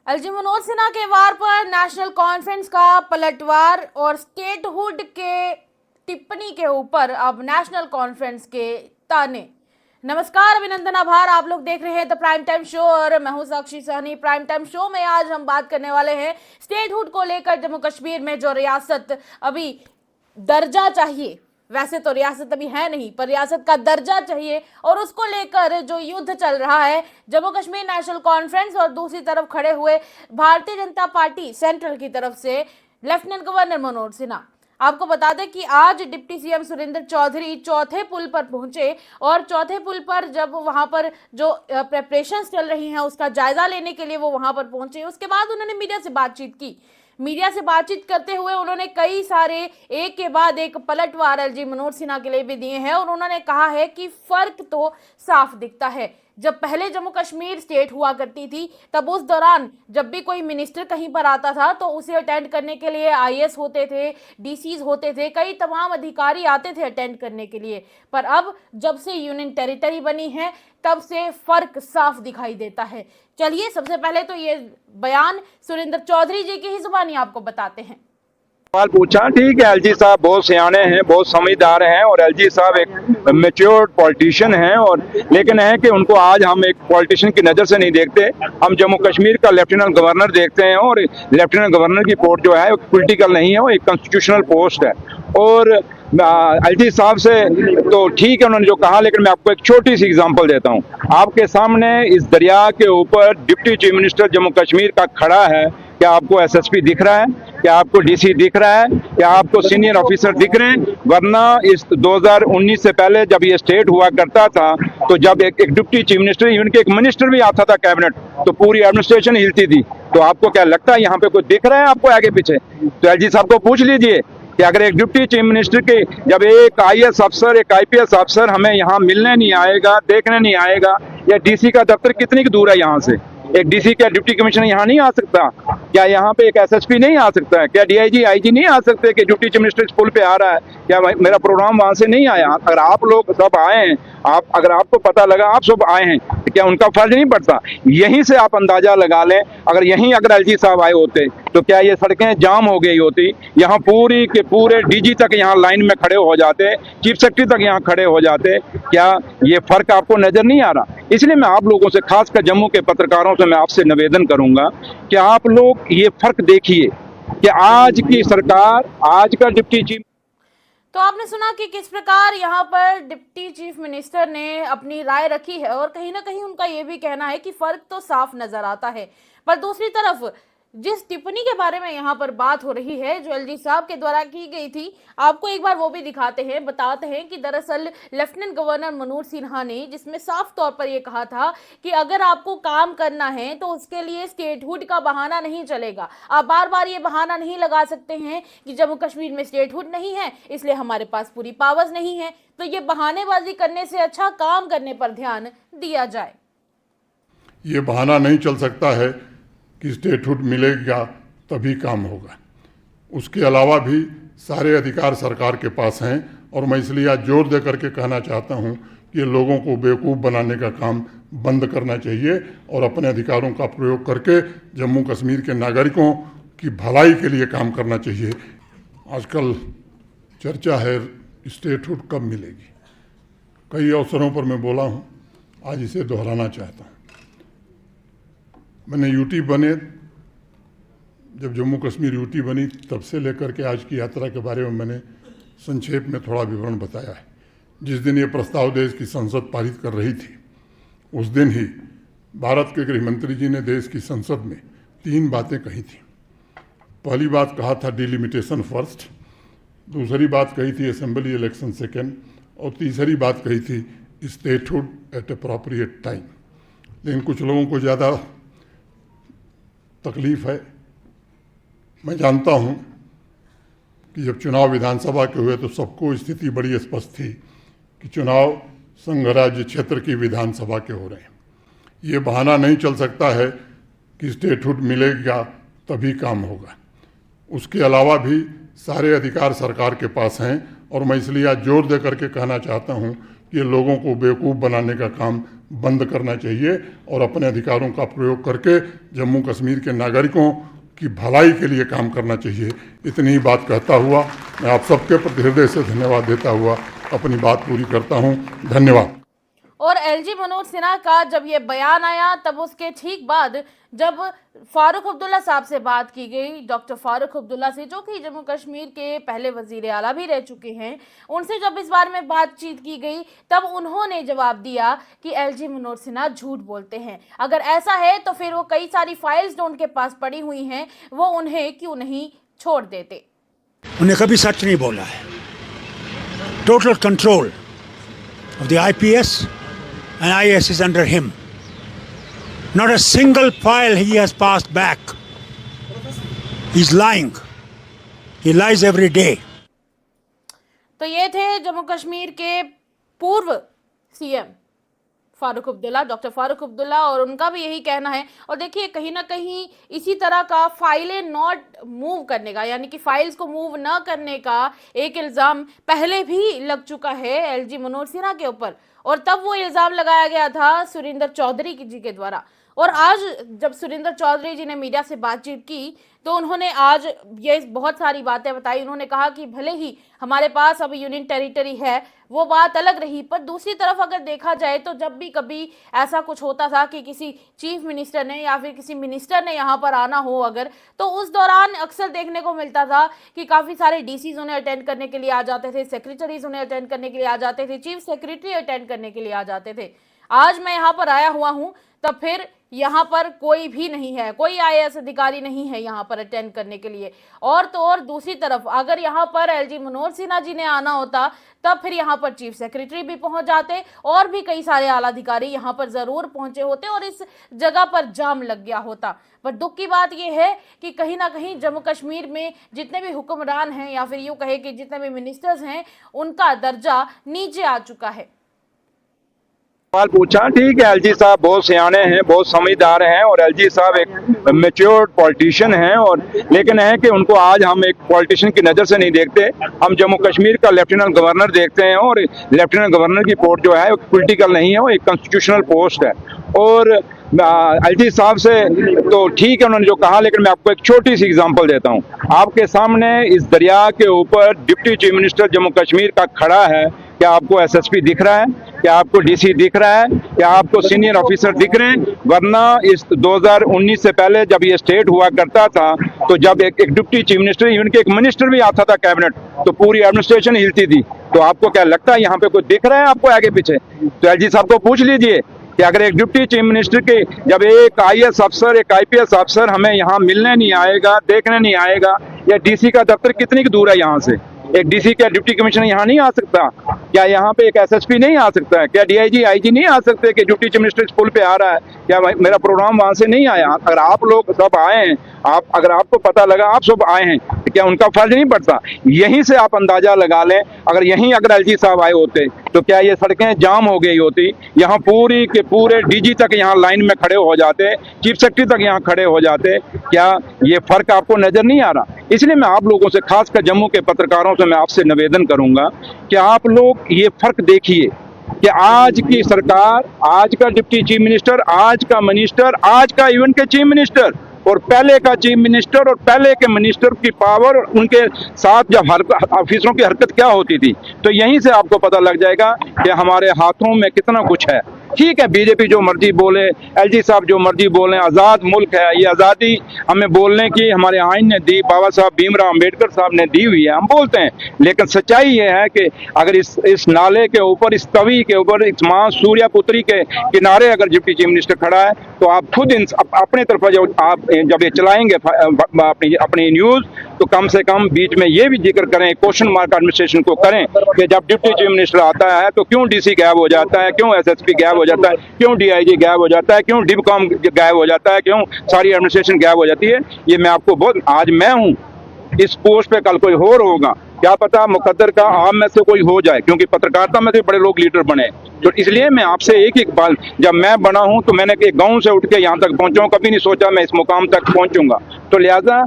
LG Manoj Sinha के वार पर national conference का पलटवार और स्टेटहुड के टिप्पणी के ऊपर अब नेशनल कॉन्फ्रेंस के ताने। नमस्कार, अभिनंदन, आभार। आप लोग देख रहे हैं द प्राइम टाइम शो और मैं हूं साक्षी सहनी। प्राइम टाइम शो में आज हम बात करने वाले हैं स्टेटहुड को लेकर। जम्मू कश्मीर में जो रियासत अभी दर्जा चाहिए, वैसे तो रियासत अभी है नहीं, पर रियासत का दर्जा चाहिए और उसको लेकर जो युद्ध चल रहा है, जम्मू कश्मीर नेशनल कॉन्फ्रेंस और दूसरी तरफ खड़े हुए भारतीय जनता पार्टी सेंट्रल की तरफ से लेफ्टिनेंट गवर्नर मनोज सिन्हा। आपको बता दें कि आज डिप्टी सीएम सुरेंद्र चौधरी चौथे पुल पर पहुंचे और चौथे पुल पर जब वहां पर जो प्रेपरेशंस चल रही हैं उसका जायजा लेने के लिए वो वहां पर पहुंचे, उसके बाद उन्होंने मीडिया से बातचीत की। मीडिया से बातचीत करते हुए उन्होंने कई सारे एक के बाद एक पलटवार एलजी मनोज सिन्हा के लिए भी दिए हैं और उन्होंने कहा है कि फर्क तो साफ दिखता है। जब पहले जम्मू कश्मीर स्टेट हुआ करती थी तब उस दौरान जब भी कोई मिनिस्टर कहीं पर आता था तो उसे अटेंड करने के लिए आईएएस होते थे, डीसीज होते थे, कई तमाम अधिकारी आते थे अटेंड करने के लिए। पर अब जब से यूनियन टेरिटरी बनी है तब से फर्क साफ दिखाई देता है। चलिए सबसे पहले तो ये बयान सुरेंद्र चौधरी जी की ही जुबानी आपको बताते हैं। सवाल पूछा, ठीक है, एलजी साहब बहुत सियाने हैं, बहुत समझदार हैं और एलजी साहब एक मैच्योर्ड पॉलिटिशियन हैं। और लेकिन है कि उनको आज हम एक पॉलिटिशियन की नज़र से नहीं देखते, हम जम्मू कश्मीर का लेफ्टिनेंट गवर्नर देखते हैं। और लेफ्टिनेंट गवर्नर की पोस्ट जो है वो पॉलिटिकल नहीं है, वो एक कॉन्स्टिट्यूशनल पोस्ट है। और एलजी साहब से तो ठीक है उन्होंने जो कहा, लेकिन मैं आपको एक छोटी सी एग्जांपल देता हूं। आपके सामने इस दरिया के ऊपर deputy chief minister Jammu Kashmir का खड़ा है। क्या आपको एसएसपी दिख रहा है? क्या आपको डीसी दिख रहा है? क्या आपको सीनियर ऑफिसर दिख रहे हैं? वरना इस 2019 से पहले जब ये स्टेट हुआ करता था तो जब एक डिप्टी चीफ मिनिस्टर, इवन के एक मिनिस्टर भी आता था कैबिनेट, तो पूरी एडमिनिस्ट्रेशन हिलती थी। तो आपको क्या लगता है यहाँ पे कोई दिख रहा है आपको आगे पीछे? तो एलजी साहब को पूछ लीजिए कि अगर एक डिप्टी चीफ मिनिस्टर के जब एक आईएएस अफसर, एक आईपीएस अफसर हमें यहाँ मिलने नहीं आएगा, देखने नहीं आएगा, या डीसी का दफ्तर कितनी दूर है यहाँ से? एक डीसी क्या डिप्टी कमिश्नर यहाँ नहीं आ सकता? क्या यहाँ पे एक एसएसपी नहीं आ सकता है? क्या डीआईजी आईजी नहीं आ सकते कि डिप्टी चीफ मिनिस्टर इस पुल पे आ रहा है? क्या मेरा प्रोग्राम वहां से नहीं आया? अगर आप लोग सब आए हैं, अगर आपको पता लगा आप सब आए हैं, तो क्या उनका फर्ज नहीं पड़ता? यहीं से आप अंदाजा लगा लें, अगर एलजी साहब आए होते तो क्या ये सड़कें जाम हो गई होती? यहाँ पूरी के पूरे डीजी तक यहाँ लाइन में खड़े हो जाते, चीफ सेक्रेटरी तक यहाँ खड़े हो जाते। क्या ये फर्क आपको नजर नहीं आ रहा? इसलिए मैं आप लोगों से, खासकर जम्मू के पत्रकारों से मैं आपसे निवेदन करूंगा कि आप लोग ये फर्क देखिए कि आज की सरकार, आज का डिप्टी चीफ। तो आपने सुना कि किस प्रकार यहाँ पर डिप्टी चीफ मिनिस्टर ने अपनी राय रखी है और कहीं ना कहीं उनका ये भी कहना है कि फर्क तो साफ नजर आता है। पर दूसरी तरफ जिस टिप्पणी के बारे में यहाँ पर बात हो रही है जो एलजी साहब के द्वारा की गई थी, आपको एक बार वो भी दिखाते हैं, बताते हैं कि दरअसल लेफ्टिनेंट गवर्नर मनोज सिन्हा ने जिसमें साफ तौर पर यह कहा था कि अगर आपको काम करना है तो उसके लिए स्टेटहुड का बहाना नहीं चलेगा। आप बार बार ये बहाना नहीं लगा सकते हैं कि जम्मू कश्मीर में स्टेटहुड नहीं है इसलिए हमारे पास पूरी पावर्स नहीं है। तो ये बहानेबाजी करने से अच्छा काम करने पर ध्यान दिया जाए। ये बहाना नहीं चल सकता है कि स्टेटहुड मिलेगा तभी काम होगा। उसके अलावा भी सारे अधिकार सरकार के पास हैं और मैं इसलिए आज जोर दे करके कहना चाहता हूं कि लोगों को बेवकूफ़ बनाने का काम बंद करना चाहिए और अपने अधिकारों का प्रयोग करके जम्मू कश्मीर के नागरिकों की भलाई के लिए काम करना चाहिए। आजकल चर्चा है स्टेटहुड कब मिलेगी। कई अवसरों पर मैं बोला हूं, आज इसे दोहराना चाहता हूं। मैंने यूटी बने, जब जम्मू कश्मीर यूटी बनी तब से लेकर के आज की यात्रा के बारे में मैंने संक्षेप में थोड़ा विवरण बताया है। जिस दिन ये प्रस्ताव देश की संसद पारित कर रही थी उस दिन ही भारत के गृह मंत्री जी ने देश की संसद में 3 बातें कही थी। पहली बात कहा था डिलिमिटेशन फर्स्ट, दूसरी बात कही थी असेंबली इलेक्शन सेकेंड, और तीसरी बात कही थी स्टेटहुड एट अप्रोप्रिएट टाइम। लेकिन कुछ लोगों को ज़्यादा तकलीफ है। मैं जानता हूं कि जब चुनाव विधानसभा के हुए तो सबको स्थिति बड़ी स्पष्ट थी कि चुनाव संघ राज्य क्षेत्र की विधानसभा के हो रहे हैं। ये बहाना नहीं चल सकता है कि स्टेटहुड मिलेगा तभी काम होगा। उसके अलावा भी सारे अधिकार सरकार के पास हैं और मैं इसलिए आज जोर दे करके कहना चाहता हूं कि ये लोगों को बेवकूफ़ बनाने का काम बंद करना चाहिए और अपने अधिकारों का प्रयोग करके जम्मू कश्मीर के नागरिकों की भलाई के लिए काम करना चाहिए। इतनी ही बात कहता हुआ मैं आप सबके प्रति हृदय से धन्यवाद देता हुआ अपनी बात पूरी करता हूँ। धन्यवाद। और एलजी मनोज सिन्हा का जब ये बयान आया तब उसके ठीक बाद जब फारूक अब्दुल्ला साहब से बात की गई, डॉक्टर फारूक अब्दुल्ला से, जो कि जम्मू कश्मीर के पहले वजीर आला भी रह चुके हैं, उनसे जब इस बारे में बातचीत की गई तब उन्होंने जवाब दिया कि एलजी मनोज सिन्हा झूठ बोलते हैं। अगर ऐसा है तो फिर वो कई सारी फाइल्स जो उनके पास पड़ी हुई हैं वो उन्हें क्यों नहीं छोड़ देते। उन्हें कभी सच नहीं बोला है। Total control of the IPS and IAS is under him. Not a single file he has passed back. He's lying. He lies every day. तो ये थे जम्मू कश्मीर के पूर्व CM फारूक अब्दुल्ला, डॉक्टर फारूक अब्दुल्ला, और उनका भी यही कहना है। और देखिए कहीं ना कहीं इसी तरह का फाइलें नॉट मूव करने का, यानी कि फाइल्स को मूव न करने का एक इल्ज़ाम पहले भी लग चुका है एलजी मनोज सिन्हा के ऊपर, और तब वो इल्ज़ाम लगाया गया था सुरिंदर चौधरी जी के द्वारा। और आज जब सुरिंदर चौधरी जी ने मीडिया से बातचीत की तो उन्होंने आज ये बहुत सारी बातें बताई। उन्होंने कहा कि भले ही हमारे पास अब यूनियन टेरिटरी है, वो बात अलग रही, पर दूसरी तरफ अगर देखा जाए तो जब भी कभी ऐसा कुछ होता था कि किसी चीफ मिनिस्टर ने या फिर किसी मिनिस्टर ने यहाँ पर आना हो अगर, तो उस दौरान अक्सर देखने को मिलता था कि काफ़ी सारे DCs उन्हें अटेंड करने के लिए आ जाते थे, सेक्रेटरीज उन्हें अटेंड करने के लिए आ जाते थे, चीफ सेक्रेटरी अटेंड करने के लिए आ जाते थे। आज मैं यहाँ पर आया हुआ हूँ तब फिर यहाँ पर कोई भी नहीं है, कोई IAS अधिकारी नहीं है यहाँ पर अटेंड करने के लिए। और तो और दूसरी तरफ अगर यहाँ पर एलजी मनोज सिन्हा जी ने आना होता तब फिर यहाँ पर चीफ सेक्रेटरी भी पहुंच जाते और भी कई सारे आला अधिकारी यहाँ पर जरूर पहुंचे होते और इस जगह पर जाम लग गया होता। पर दुख की बात यह है कि कहीं ना कहीं जम्मू कश्मीर में जितने भी हुक्मरान हैं या फिर यूँ कहे कि जितने भी मिनिस्टर्स हैं उनका दर्जा नीचे आ चुका है। सवाल पूछा, ठीक है, एलजी साहब बहुत सियाने हैं, बहुत समझदार हैं और एलजी साहब एक मैच्योर्ड पॉलिटिशियन हैं, और लेकिन है कि उनको आज हम एक पॉलिटिशियन की नज़र से नहीं देखते, हम जम्मू कश्मीर का लेफ्टिनेंट गवर्नर देखते हैं। और लेफ्टिनेंट गवर्नर की पोस्ट जो है वो पॉलिटिकल नहीं है, वो एक कॉन्स्टिट्यूशनल पोस्ट है। और एलजी साहब से तो ठीक है उन्होंने जो कहा, लेकिन मैं आपको एक छोटी सी एग्जांपल देता हूं। आपके सामने इस दरिया के ऊपर deputy chief minister Jammu Kashmir का खड़ा है, क्या आपको SSP दिख रहा है? क्या आपको DC दिख रहा है? क्या आपको सीनियर ऑफिसर दिख रहे हैं? वरना इस 2019 से पहले जब ये स्टेट हुआ करता था तो जब एक डिप्टी चीफ मिनिस्टर, इवन के एक मिनिस्टर भी आता था कैबिनेट, तो पूरी एडमिनिस्ट्रेशन हिलती थी। तो आपको क्या लगता है यहाँ पे कोई दिख रहा है आपको आगे पीछे? तो एलजी साहब को पूछ लीजिए कि अगर एक डिप्टी चीफ मिनिस्टर के जब एक IAS अफसर, एक IPS अफसर हमें यहाँ मिलने नहीं आएगा, देखने नहीं आएगा, या DC का दफ्तर कितनी दूर है यहाँ से? एक DC का डिप्टी कमिश्नर यहाँ नहीं आ सकता? क्या यहाँ पे एक SSP नहीं आ सकता है? क्या DIG IG नहीं आ सकते कि डिप्टी चीफ मिनिस्टर इस पुल पे आ रहा है? क्या मेरा प्रोग्राम वहां से नहीं आया? अगर आप लोग सब आए हैं, अगर आपको पता लगा आप सब आए हैं, तो क्या उनका फर्ज नहीं पड़ता? यहीं से आप अंदाजा लगा लें, अगर एलजी साहब आए होते तो क्या ये सड़कें जाम हो गई होती? यहाँ पूरी के पूरे DG तक यहाँ लाइन में खड़े हो जाते, चीफ सेक्रेटरी तक यहाँ खड़े हो जाते। क्या ये फर्क आपको नजर नहीं आ रहा? इसलिए मैं आप लोगों से, खासकर जम्मू के पत्रकारों से मैं आपसे निवेदन करूंगा कि आप लोग ये फर्क देखिए कि आज की सरकार, आज का डिप्टी चीफ मिनिस्टर, आज का मिनिस्टर, आज का इवन के चीफ मिनिस्टर और पहले का चीफ मिनिस्टर और पहले के मिनिस्टर की पावर, उनके साथ जब ऑफिसरों की हरकत क्या होती थी, तो यहीं से आपको पता लग जाएगा कि हमारे हाथों में कितना कुछ है। ठीक है, बीजेपी जो मर्जी बोले, एलजी साहब जो मर्जी बोले, आज़ाद मुल्क है, ये आज़ादी हमें बोलने की हमारे आइन ने दी, बाबा साहब भीमराव अम्बेडकर साहब ने दी हुई है, हम बोलते हैं। लेकिन सच्चाई ये है कि अगर इस नाले के ऊपर, इस तवी के ऊपर, इस मां सूर्यापुत्री के किनारे अगर डिप्टी चीफ मिनिस्टर खड़ा है, तो आप खुद अपने तरफ जब ये चलाएंगे अपनी न्यूज़, तो कम से कम बीच में ये भी जिक्र करें, क्वेश्चन मार्क एडमिनिस्ट्रेशन को करें कि जब डिप्टी चीफ मिनिस्टर आता है तो क्यों DC गायब हो जाता है, क्यों SSP गायब हो जाता है, क्यों DIG गायब हो जाता है, क्यों डिबकॉम गायब हो जाता है, क्यों सारी एडमिनिस्ट्रेशन गायब हो जाती है। ये मैं आपको आज मैं हूँ इस पोस्ट पे, कल कोई और होगा, क्या पता मुकद्दर का आम में से कोई हो जाए, क्योंकि पत्रकारिता में से बड़े लोग लीडर बने। तो इसलिए मैं आपसे एक बात, जब मैं बना हूं तो मैंने एक गांव से उठ के यहाँ तक पहुंचा हूं, कभी नहीं सोचा मैं इस मुकाम तक पहुंचूंगा। तो लिहाजा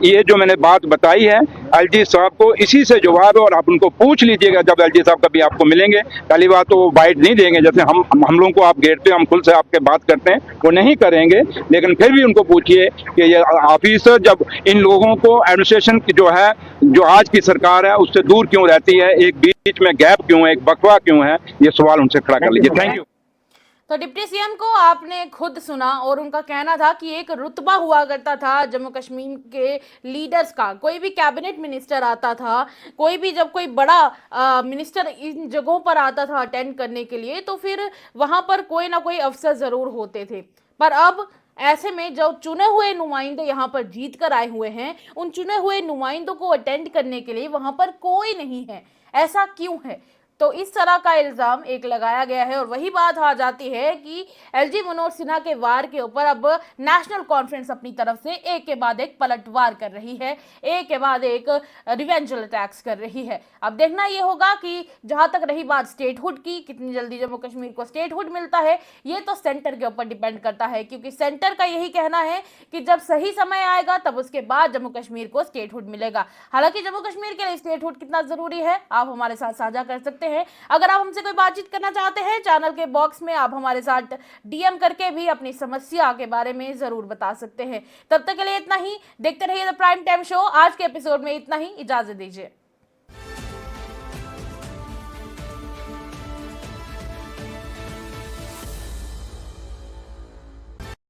ये जो मैंने बात बताई है एलजी साहब को, इसी से जवाब है, और आप उनको पूछ लीजिएगा जब एलजी साहब कभी आपको मिलेंगे। पहली बात तो वो बाइट नहीं देंगे, जैसे हम लोगों को आप घेरते हैं, हम खुल से आपके बात करते हैं, वो नहीं करेंगे। लेकिन फिर भी उनको पूछिए कि ये ऑफिसर जब इन लोगों को एडमिनिस्ट्रेशन की जो है, जो आज की सरकार है, उससे दूर क्यों रहती है, एक बीच में गैप क्यों है, एक बकवा क्यों है, ये सवाल उनसे खड़ा कर लीजिए। Thank you. तो डिप्टी सीएम को आपने खुद सुना और उनका कहना था कि एक रुतबा हुआ करता था जम्मू कश्मीर के लीडर्स का, कोई भी कैबिनेट मिनिस्टर आता था, कोई भी जब कोई बड़ा मिनिस्टर इन जगहों पर आता था अटेंड करने के लिए, तो फिर वहां पर कोई ना कोई अफसर जरूर होते थे। पर अब ऐसे में जो चुने हुए नुमाइंदे यहाँ पर जीत कर आए हुए हैं, उन चुने हुए नुमाइंदों को अटेंड करने के लिए वहां पर कोई नहीं है। ऐसा क्यों है? तो इस तरह का इल्जाम एक लगाया गया है और वही बात आ जाती है कि एलजी मनोज सिन्हा के वार के ऊपर अब नेशनल कॉन्फ्रेंस अपनी तरफ से एक के बाद एक पलटवार कर रही है, एक के बाद एक रिवेंजल अटैक्स कर रही है। अब देखना यह होगा कि जहां तक रही बात स्टेटहुड की, कितनी जल्दी जम्मू कश्मीर को स्टेटहुड मिलता है, ये तो सेंटर के ऊपर डिपेंड करता है, क्योंकि सेंटर का यही कहना है कि जब सही समय आएगा तब उसके बाद जम्मू कश्मीर को स्टेटहुड मिलेगा। हालांकि जम्मू कश्मीर के लिए स्टेटहुड कितना जरूरी है आप हमारे साथ साझा कर सकते हैं। अगर आप हमसे कोई बातचीत करना चाहते हैं, चैनल के बॉक्स में आप हमारे साथ डीएम करके भी अपनी समस्या के बारे में जरूर बता सकते हैं। तब तक के लिए इतना ही, देखते रहिए द प्राइम टाइम शो। आज के एपिसोड में इतना ही, इजाजत दीजिए।